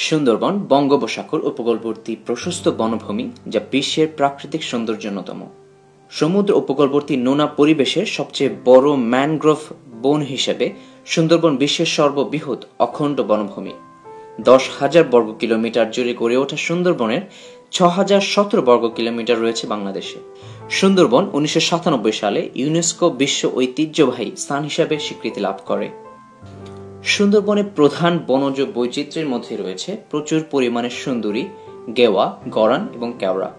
সুন্দরবন বঙ্গোপসাগর উপকূলবর্তী প্রশস্ত বনভূমি যা বিশ্বের প্রাকৃতিক সৌন্দর্য অন্যতম। সমুদ্র উপকূলবর্তী নোনা পরিবেশের সবচেয়ে বড় ম্যানগ্রোভ বন হিসেবে সুন্দরবন বিশ্বের সর্ববৃহৎ অখণ্ড বনভূমি। 10,000 বর্গ কিলোমিটার জুড়ে গড়ে ওঠা সুন্দরবনের 6,017 বর্গ কিলোমিটার রয়েছে বাংলাদেশে। সুন্দরবন 1997 সালে ইউনেস্কো বিশ্ব ঐতিহ্যবাহী স্থান হিসেবে স্বীকৃতি লাভ করে। সুন্দরবনের প্রধান বনজ বৈচিত্র্যের মধ্যে রয়েছে প্রচুর পরিমাণে সুন্দরী, গেওয়া, গরান এবং কেওড়া।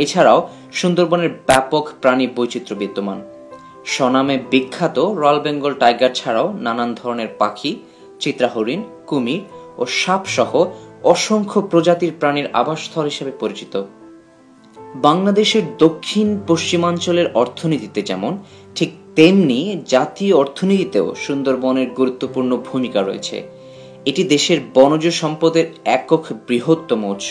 এছাড়াও সুন্দরবনের ব্যাপক প্রাণী বৈচিত্র্য বিদ্যমান। স্বনামে বিখ্যাত রয়্যাল বেঙ্গল টাইগার ছাড়াও নানান ধরনের পাখি, চিত্রা হরিণ, কুমির ও সাপ সহ অসংখ্য প্রজাতির প্রাণীর আবাসস্থল হিসেবে পরিচিত। বাংলাদেশের দক্ষিণ পশ্চিমাঞ্চলের অর্থনীতিতে যেমন ঠিক তেমনি জাতীয় অর্থনীতিতেও সুন্দরবনের গুরুত্বপূর্ণ ভূমিকা রয়েছে। এটি দেশের বনজ সম্পদের একক বৃহত্তম উৎস।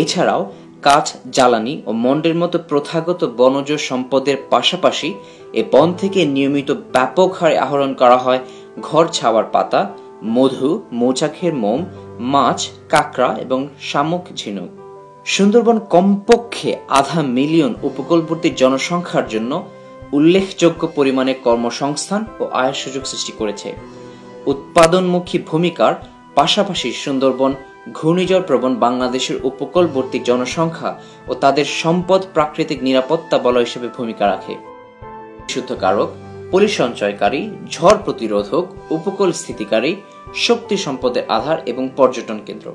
এছাড়াও কাঠ, জ্বালানি ও মন্ডের মতো প্রথাগত বনজ সম্পদের পাশাপাশি এ বন থেকে নিয়মিত ব্যাপক হারে আহরণ করা হয় ঘর ছাওয়ার পাতা, মধু, মৌচাকের মোম, মাছ, কাঁকড়া এবং শামুক, ঝিনুক। সুন্দরবন কমপক্ষে 0.5 মিলিয়ন উপকূলবর্তী জনসংখ্যার জন্য উল্লেখযোগ্য পরিমাণে কর্মসংস্থান ও আয়ের সুযোগ সৃষ্টি করেছে। উৎপাদনমুখী ভূমিকার পাশাপাশি সুন্দরবন ঘূর্ণিঝড় প্রবণ বাংলাদেশের উপকূলবর্তী জনসংখ্যা ও তাদের সম্পদ প্রাকৃতিক নিরাপত্তা বলয় হিসেবে ভূমিকা রাখে। বিশুদ্ধকারক, পলি সঞ্চয়কারী, ঝড় প্রতিরোধক, উপকূল স্থিতিকারী, শক্তি সম্পদের আধার এবং পর্যটন কেন্দ্র।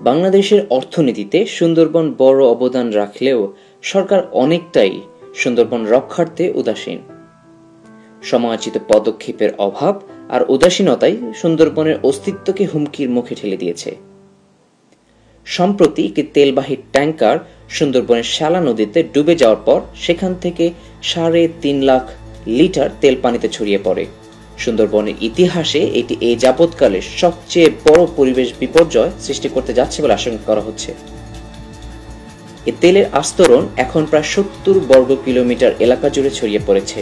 বাংলাদেশের অর্থনীতিতে সুন্দরবন বড় অবদান রাখলেও সরকার অনেকটাই সুন্দরবন রক্ষার্থে উদাসীন। সমালোচিত পদক্ষেপের অভাব আর উদাসীনতাই সুন্দরবনের অস্তিত্বকে হুমকির মুখে ঠেলে দিয়েছে। সম্প্রতি একটি তেলবাহী ট্যাঙ্কার সুন্দরবনের শ্যালা নদীতে ডুবে যাওয়ার পর সেখান থেকে 3.5 লাখ লিটার তেল পানিতে ছড়িয়ে পড়ে। সুন্দরবনের ইতিহাসে এটি এই যাবৎকালের সবচেয়ে বড় পরিবেশ বিপর্যয় সৃষ্টি করতে যাচ্ছে বলে আশঙ্কা করা হচ্ছে। এই তেলের আস্তরণ এখন প্রায় 70 বর্গ কিলোমিটার এলাকা জুড়ে ছড়িয়ে পড়েছে।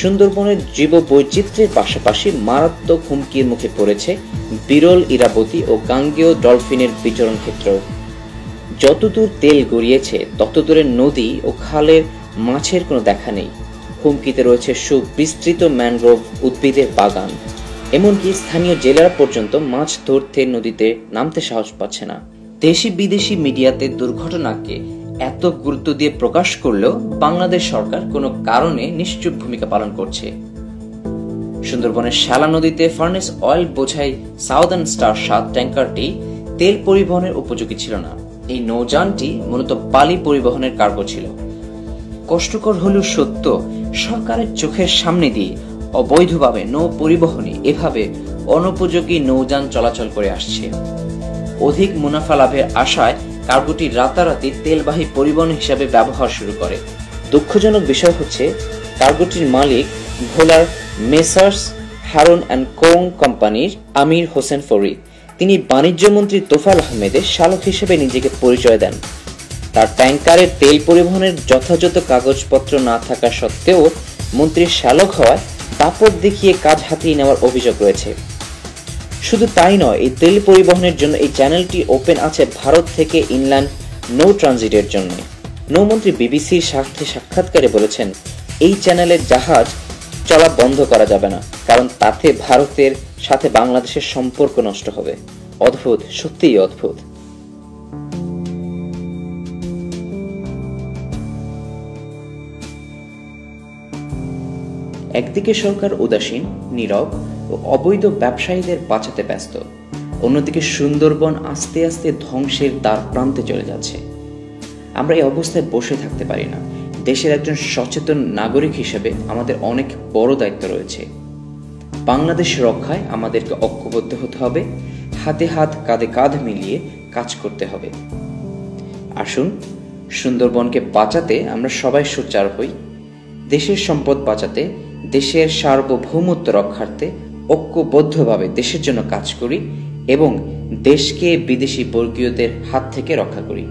সুন্দরবনের জীববৈচিত্র্যের পাশাপাশি মারাত্মক হুমকির মুখে পড়েছে বিরল ইরাবতী ও গাঙ্গেয় ডলফিনের বিচরণ ক্ষেত্র। যতদূর তেল গড়িয়েছে ততদূরে নদী ও খালের মাছের কোনো দেখা নেই। হুমকিতে রয়েছে সুবিস্তৃত ম্যানগ্রোভ উদ্ভিদের বাগান। এমনকি স্থানীয় জেলেরা পর্যন্ত মাছ ধরতে নদীতে নামতে সাহস পাচ্ছে না। দেশি বিদেশি মিডিয়াতে দুর্ঘটনাকে এত গুরুত্ব দিয়ে প্রকাশ করলেও বাংলাদেশ সরকার কোনো কারণে নিশ্চুপ ভূমিকা পালন করছে। সুন্দরবনের শ্যালা নদীতে ফার্নেস অয়েল বোঝাই সাউদার্ন স্টার 7 ট্যাঙ্কারটি তেল পরিবহনের উপযোগী ছিল না। এই নৌযানটি মূলত বালি পরিবহনের কার্গো ছিল। কষ্টকর হলেও সত্য, সরকারের চোখের সামনে দিয়ে অবৈধভাবে নৌ পরিবহনে এভাবে অনুপযোগী নৌযান চলাচল করে আসছে। অধিক মুনাফা লাভের আশায় কার্গোটি রাতারাতি তেলবাহী পরিবহন হিসাবে ব্যবহার শুরু করে। দুঃখজনক বিষয় হচ্ছে কার্গোটির মালিক ভোলার মেসার্স হারুন অ্যান্ড কোং কোম্পানির আমির হোসেন ফরিদ। তিনি বাণিজ্য মন্ত্রী তোফায়েল আহমেদের শালক হিসেবে নিজেকে পরিচয় দেন। তার ট্যাঙ্কারের তেল পরিবহনের যথাযথ কাগজপত্র না থাকা সত্ত্বেও মন্ত্রীর শ্যালক হওয়ায় দাপট দেখিয়ে কাজ হাতিয়ে নেওয়ার অভিযোগ রয়েছে। শুধু তাই নয়, এই তেল পরিবহনের জন্য এই চ্যানেলটি ওপেন আছে ভারত থেকে ইনল্যান্ড নৌ ট্রানজিটের জন্য। নৌমন্ত্রী বিবিসির সাথে সাক্ষাৎকারে বলেছেন, এই চ্যানেলের জাহাজ চলা বন্ধ করা যাবে না, কারণ তাতে ভারতের সাথে বাংলাদেশের সম্পর্ক নষ্ট হবে। অদ্ভুত, সত্যিই অদ্ভুত। একদিকে সরকার উদাসীন, নীরব ও অবৈধ ব্যবসায়ীদের বাঁচাতে ব্যস্ত, অন্যদিকে সুন্দরবন আস্তে আস্তে ধ্বংসের দ্বার প্রান্তে চলে যাচ্ছে। আমরা এই অবস্থায় বসে থাকতে পারি না। দেশের একজন সচেতন নাগরিক হিসেবে আমাদের অনেক বড় দায়িত্ব রয়েছে। বাংলাদেশ রক্ষায় আমাদেরকে ঐক্যবদ্ধ হতে হবে, হাতে হাত কাঁধে কাঁধ মিলিয়ে কাজ করতে হবে। আসুন সুন্দরবনকে বাঁচাতে আমরা সবাই সোচ্চার হই। দেশের সম্পদ বাঁচাতে, দেশের সার্বভৌমত্ব রক্ষার্থে ঐক্যবদ্ধভাবে দেশের জন্য কাজ করি এবং দেশকে বিদেশি বর্গীয়দের হাত থেকে রক্ষা করি।